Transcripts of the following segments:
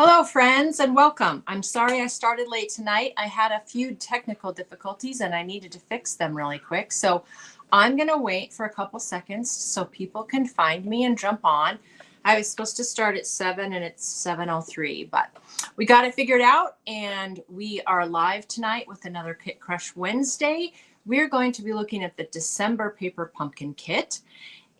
Hello, friends, and welcome. I'm sorry I started late tonight. I had a few technical difficulties and I needed to fix them really quick. So I'm going to wait for a couple seconds so people can find me and jump on. I was supposed to start at 7 and it's 7:03, but we got it figured out and we are live tonight with another Kit Crush Wednesday. We're going to be looking at the December paper pumpkin kit,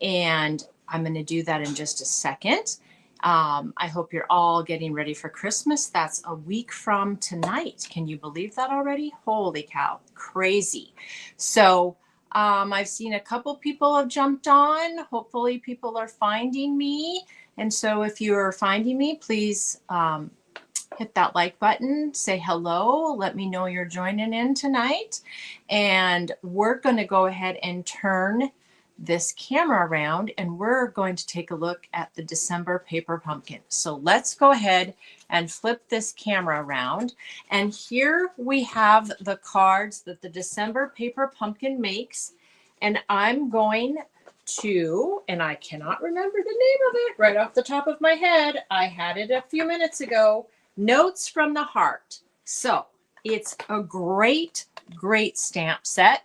and I'm going to do that in just a second. I hope you're all getting ready for Christmas. That's a week from tonight. Can you believe that already? Holy cow, crazy. So I've seen a couple people have jumped on. Hopefully people are finding me. And so if you're finding me, please hit that like button, say hello, let me know you're joining in tonight. And we're going to go ahead and turn this camera around and we're going to take a look at the December paper pumpkin. So let's go ahead and flip this camera around. And here we have the cards that the December paper pumpkin makes. And I'm going to, and I cannot remember the name of it right off the top of my head. I had it a few minutes ago. Notes from the Heart. So it's a great stamp set.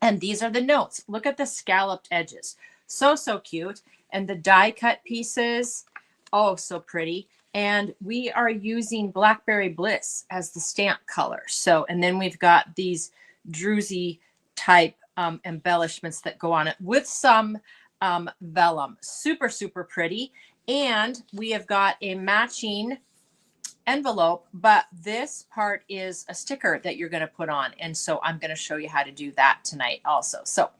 And these are the notes. Look at the scalloped edges. So cute. And the die cut pieces. Oh, so pretty. And we are using Blackberry Bliss as the stamp color. So, and then we've got these druzy type embellishments that go on it with some vellum. Super pretty. And we have got a matching envelope, but this part is a sticker that you're going to put on. And so I'm going to show you how to do that tonight also. So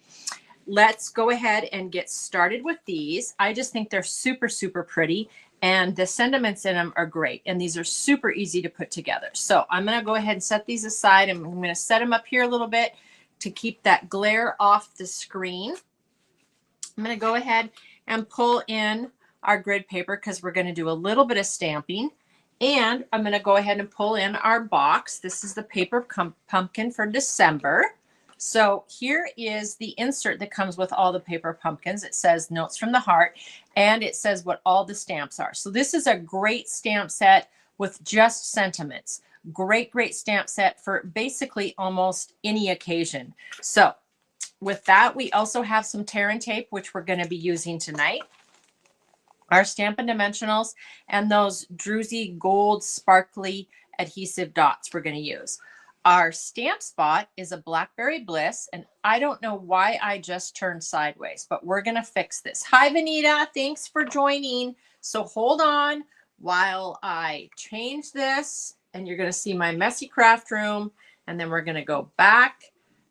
let's go ahead and get started with these. I just think they're super pretty and the sentiments in them are great. And these are super easy to put together. So I'm going to go ahead and set these aside. I'm going to set them up here a little bit to keep that glare off the screen. I'm going to go ahead and pull in our grid paper because we're going to do a little bit of stamping. And I'm going to go ahead and pull in our box. This is the paper pumpkin for December. So here is the insert that comes with all the paper pumpkins. It says Notes from the Heart, and it says what all the stamps are. So this is a great stamp set with just sentiments. Great stamp set for basically almost any occasion. So with that, we also have some tear and tape, which we're going to be using tonight. Our Stampin' Dimensionals, and those druzy gold sparkly adhesive dots we're going to use. Our stamp spot is a Blackberry Bliss, and I don't know why I just turned sideways, but we're going to fix this. Hi, Vanita. Thanks for joining. So hold on while I change this, and you're going to see my messy craft room, and then we're going to go back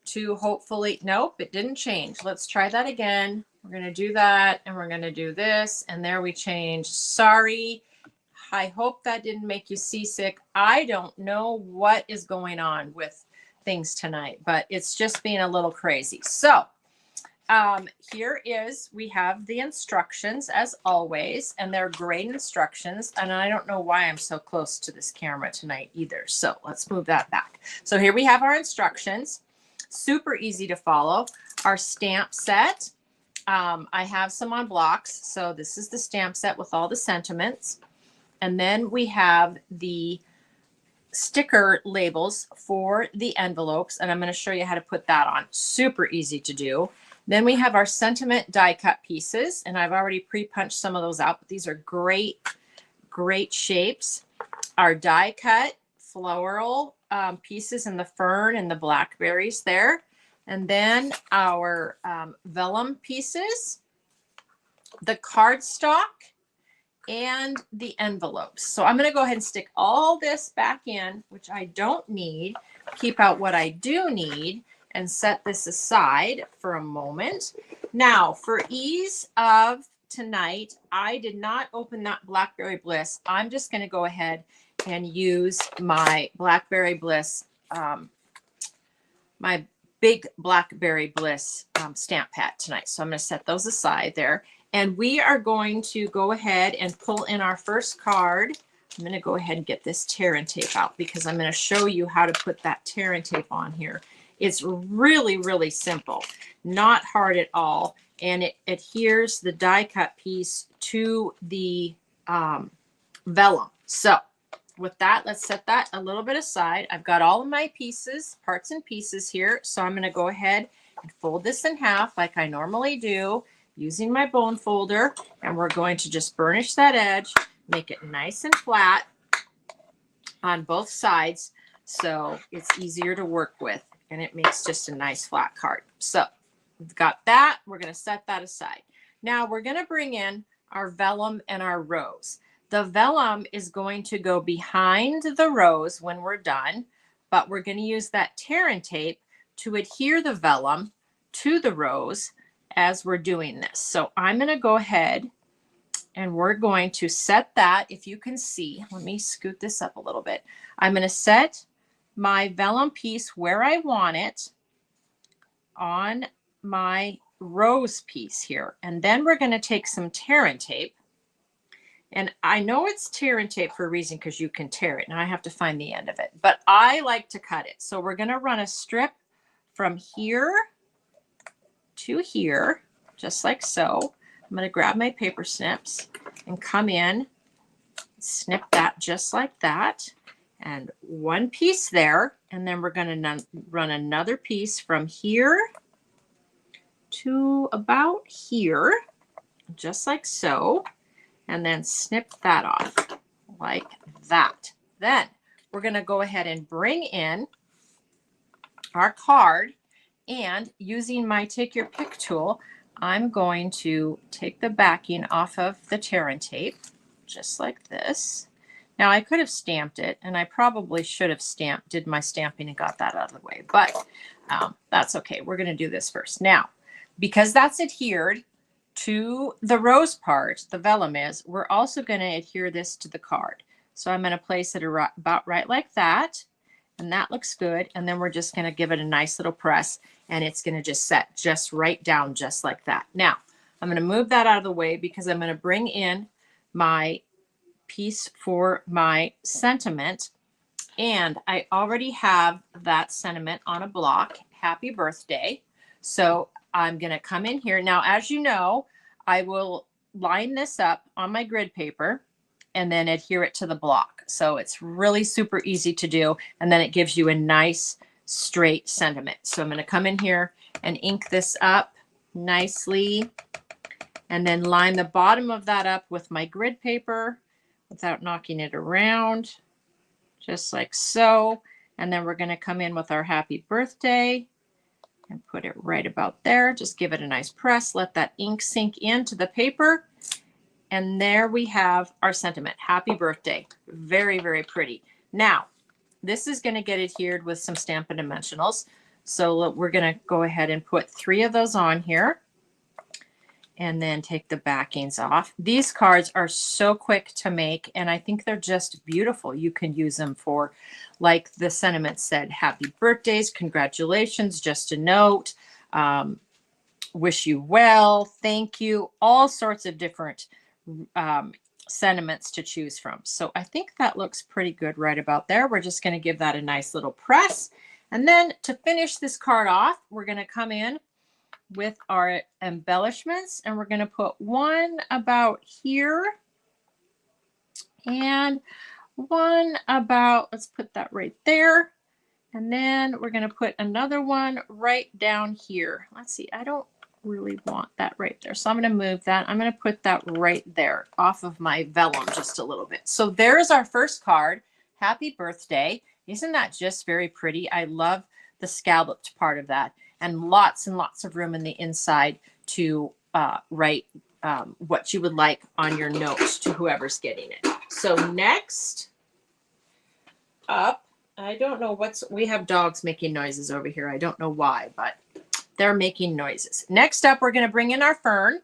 to hopefully, nope, it didn't change. Let's try that again. We're going to do that, and we're going to do this, and there we change. Sorry. I hope that didn't make you seasick. I don't know what is going on with things tonight, but it's just being a little crazy. So here we have the instructions as always, and they're great instructions. And I don't know why I'm so close to this camera tonight either. So let's move that back. So here we have our instructions. Super easy to follow. Our stamp set. I have some on blocks. So this is the stamp set with all the sentiments. And then we have the sticker labels for the envelopes. And I'm going to show you how to put that on. Super easy to do. Then we have our sentiment die cut pieces. And I've already pre-punched some of those out, but these are great shapes. Our die cut floral pieces in the fern and the blackberries there. And then our vellum pieces, the cardstock, and the envelopes. So I'm going to go ahead and stick all this back in, which I don't need, keep out what I do need, and set this aside for a moment. Now, for ease of tonight, I did not open that Blackberry Bliss. I'm just going to go ahead and use my Blackberry Bliss, my big Blackberry Bliss stamp pad tonight. So I'm going to set those aside there. And we are going to go ahead and pull in our first card. I'm going to go ahead and get this tear and tape out because I'm going to show you how to put that tear and tape on here. It's really simple, not hard at all. And it adheres the die cut piece to the vellum. So with that, let's set that a little bit aside. I've got all of my pieces, parts and pieces here. So I'm going to go ahead and fold this in half like I normally do using my bone folder. And we're going to just burnish that edge, make it nice and flat on both sides so it's easier to work with. And it makes just a nice flat card. So we've got that. We're going to set that aside. Now we're going to bring in our vellum and our rose. The vellum is going to go behind the rose when we're done, but we're going to use that tear and tape to adhere the vellum to the rose as we're doing this. So I'm going to go ahead and we're going to set that, if you can see, let me scoot this up a little bit. I'm going to set my vellum piece where I want it on my rose piece here. And then we're going to take some tear and tape. And I know it's tear and tape for a reason because you can tear it. Now I have to find the end of it, but I like to cut it. So we're going to run a strip from here to here, just like so. I'm going to grab my paper snips and come in, snip that just like that. And one piece there. And then we're going to run another piece from here to about here, just like so. And then snip that off like that. Then we're going to go ahead and bring in our card, and using my take your pick tool, I'm going to take the backing off of the tear and tape just like this. Now I could have stamped it, and I probably should have did my stamping and got that out of the way, but that's okay. We're going to do this first. Now, because that's adhered to the rose part, the vellum is, we're also going to adhere this to the card. So I'm going to place it about right like that, and that looks good. And then we're just going to give it a nice little press, and it's going to just set just right down just like that. Now I'm going to move that out of the way because I'm going to bring in my piece for my sentiment, and I already have that sentiment on a block, happy birthday. So I'm going to come in here. Now, as you know, I will line this up on my grid paper and then adhere it to the block. So it's really super easy to do. And then it gives you a nice straight sentiment. So I'm going to come in here and ink this up nicely and then line the bottom of that up with my grid paper without knocking it around, just like so. And then we're going to come in with our happy birthday and put it right about there. Just give it a nice press. Let that ink sink into the paper. And there we have our sentiment. Happy birthday. Very, very pretty. Now, this is going to get adhered with some Stampin' Dimensionals. So we're going to go ahead and put 3 of those on here and then take the backings off. These cards are so quick to make, and I think they're just beautiful. You can use them for, like the sentiment said, happy birthdays, congratulations, just a note, wish you well, thank you, all sorts of different sentiments to choose from. So I think that looks pretty good right about there. We're just going to give that a nice little press. And then to finish this card off, we're going to come in with our embellishments, and we're going to put one about here and one about, let's put that right there. And then we're going to put another one right down here. Let's see, I don't really want that right there. So I'm going to move that. I'm going to put that right there off of my vellum just a little bit. So there's our first card. Happy birthday. Isn't that just very pretty? I love the scalloped part of that, and lots of room in the inside to write what you would like on your notes to whoever's getting it. So next up, I don't know we have dogs making noises over here. I don't know why, but they're making noises. Next up, we're going to bring in our fern,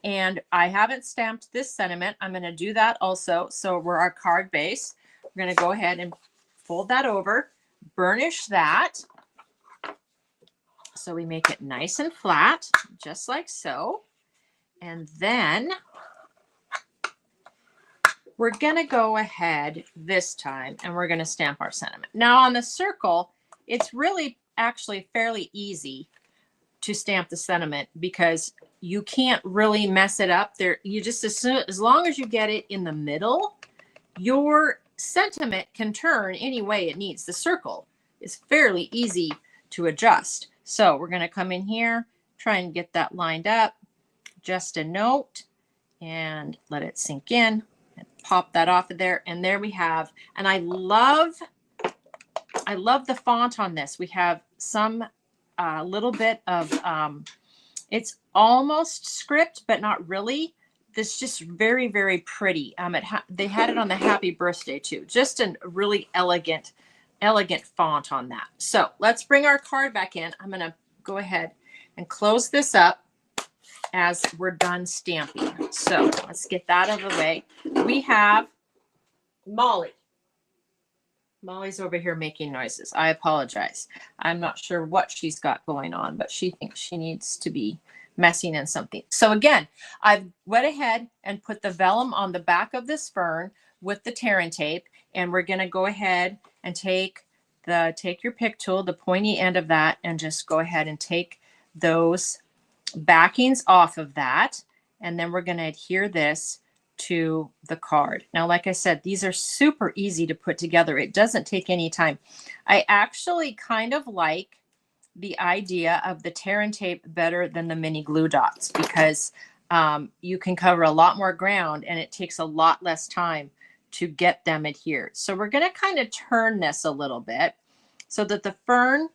and I haven't stamped this sentiment. I'm going to do that also. So we're our card base. We're going to go ahead and fold that over, burnish that. So we make it nice and flat, just like so. And then we're going to go ahead this time and we're going to stamp our sentiment. Now on the circle, it's really actually fairly easy to stamp the sentiment because you can't really mess it up there. You just, as long as you get it in the middle your sentiment can turn any way it needs. The circle is fairly easy to adjust. So we're going to come in here, try and get that lined up. Just a note, and let it sink in, and pop that off of there. And there we have, and I love the font on this. We have some little bit of, it's almost script, but not really. This just very, very pretty. They had it on the happy birthday too. Just a really elegant font on that. So let's bring our card back in. I'm going to go ahead and close this up as we're done stamping. So let's get that out of the way. We have Molly. Molly's over here making noises. I apologize. I'm not sure what she's got going on, but she thinks she needs to be messing in something. So again, I've went ahead and put the vellum on the back of this fern with the tear and tape, and we're going to go ahead and take your pick tool, the pointy end of that, and just go ahead and take those backings off of that. And then we're going to adhere this to the card. Now, like I said, these are super easy to put together. It doesn't take any time. I actually kind of like the idea of the tear and tape better than the mini glue dots, because you can cover a lot more ground and it takes a lot less time to get them adhered. So we're going to kind of turn this a little bit so that the fern,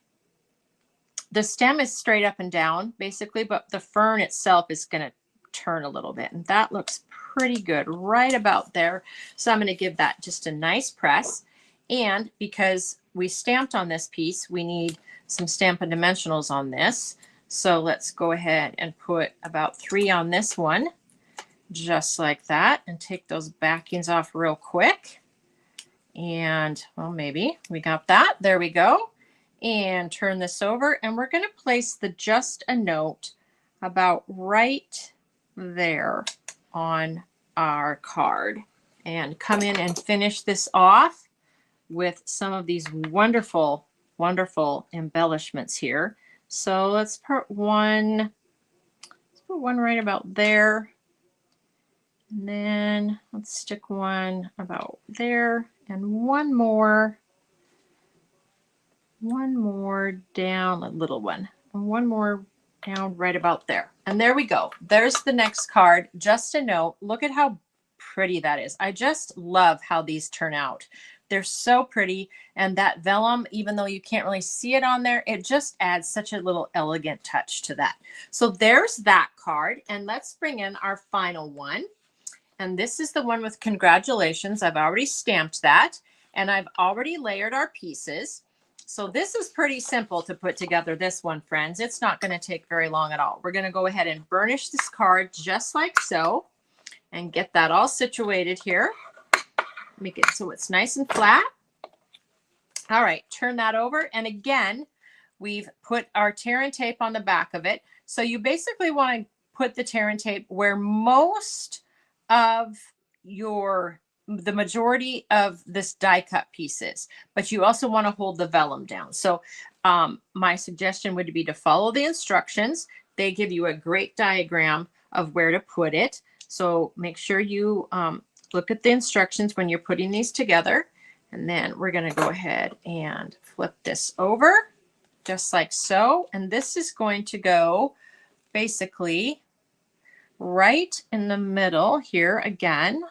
the stem is straight up and down basically, but the fern itself is going to turn a little bit, and that looks pretty good right about there. So I'm going to give that just a nice press. And because we stamped on this piece, we need some Stampin' Dimensionals on this. So let's go ahead and put about 3 on this one, just like that, and take those backings off real quick. And well, maybe we got that. There we go. And turn this over, and we're going to place the Just a Note about right there on our card, and come in and finish this off with some of these wonderful embellishments here. So let's put one right about there, and then let's stick one about there, and one more down, a little one, and one more down right about there. And there we go. There's the next card, Just a Note. Look at how pretty that is. I just love how these turn out. They're so pretty. And that vellum, even though you can't really see it on there, it just adds such a little elegant touch to that. So there's that card. And let's bring in our final one. And this is the one with congratulations. I've already stamped that, and I've already layered our pieces. So this is pretty simple to put together, this one, friends. It's not going to take very long at all. We're going to go ahead and burnish this card just like so, and get that all situated here. Make it so it's nice and flat. All right, turn that over. And again, we've put our tear and tape on the back of it. So you basically want to put the tear and tape where most of the majority of this die cut pieces, but you also want to hold the vellum down. So my suggestion would be to follow the instructions. They give you a great diagram of where to put it. So make sure you look at the instructions when you're putting these together. And then we're going to go ahead and flip this over just like so. And this is going to go basically right in the middle here again,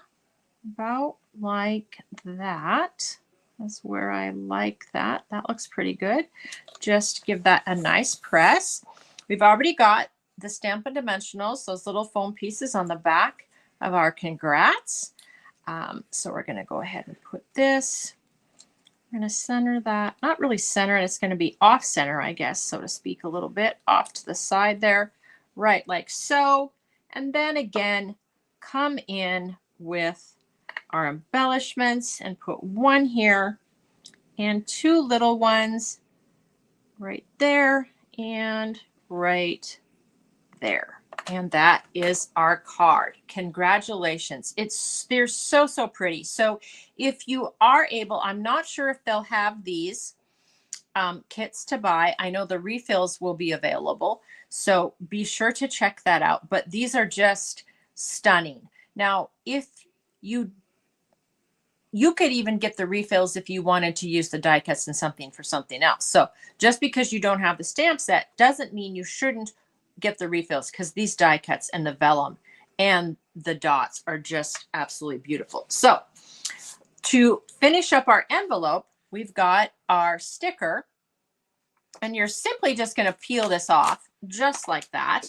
about like that. That's where I like that. That looks pretty good. Just give that a nice press. We've already got the Stampin' Dimensionals, those little foam pieces on the back of our congrats. So we're going to go ahead and put this. We're going to center that. Not really center it. It's going to be off center, I guess, so to speak, a little bit off to the side there. Right, like so. And then again, come in with our embellishments and put one here and 2 little ones right there and right there. And that is our card. Congratulations. They're so pretty. So if you are able, I'm not sure if they'll have these kits to buy. I know the refills will be available, so be sure to check that out. But these are just stunning. Now, if you you could even get the refills if you wanted to use the die cuts and something for something else. So just because you don't have the stamp set doesn't mean you shouldn't get the refills, because these die cuts and the vellum and the dots are just absolutely beautiful. So to finish up our envelope, we've got our sticker, and you're simply just going to peel this off just like that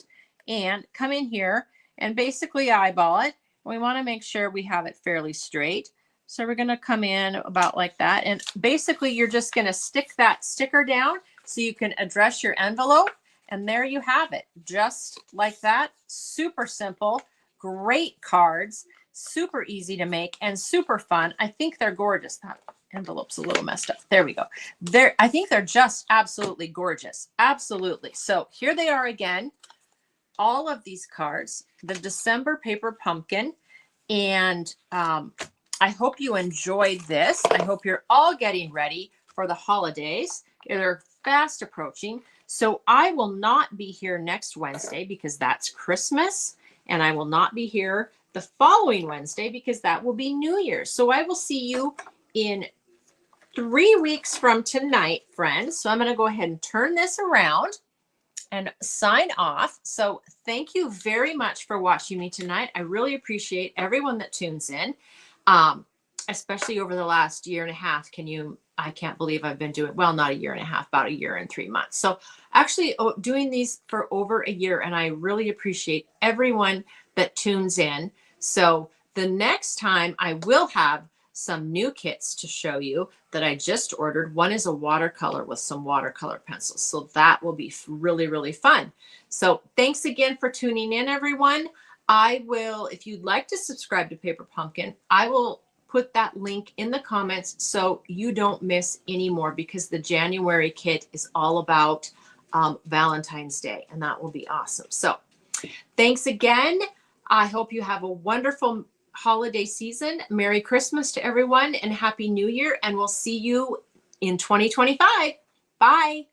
and come in here and basically eyeball it. We want to make sure we have it fairly straight. So we're going to come in about like that. And basically you're just going to stick that sticker down so you can address your envelope. And there you have it, just like that. Super simple, great cards, super easy to make and super fun. I think they're gorgeous. That envelope's a little messed up. There we go. I think they're just absolutely gorgeous. Absolutely. So here they are again. All of these cards, the December paper pumpkin. And I hope you enjoyed this. I hope you're all getting ready for the holidays. They're fast approaching. So I will not be here next Wednesday because that's Christmas. And I will not be here the following Wednesday because that will be New Year's. So I will see you in 3 weeks from tonight, friends. So I'm going to go ahead and turn this around and sign off. So thank you very much for watching me tonight. I really appreciate everyone that tunes in, especially over the last year and a half. I can't believe I've been doing, well, not a year and a half, about a year and 3 months. So actually doing these for over a year, and I really appreciate everyone that tunes in. So the next time I will have some new kits to show you that I just ordered. One is a watercolor with some watercolor pencils. So that will be really, really fun. So thanks again for tuning in, everyone. I will, if you'd like to subscribe to Paper Pumpkin, I will put that link in the comments so you don't miss any more, because the January kit is all about Valentine's Day, and that will be awesome. So thanks again. I hope you have a wonderful holiday season. Merry Christmas to everyone and Happy New Year. And we'll see you in 2025. Bye.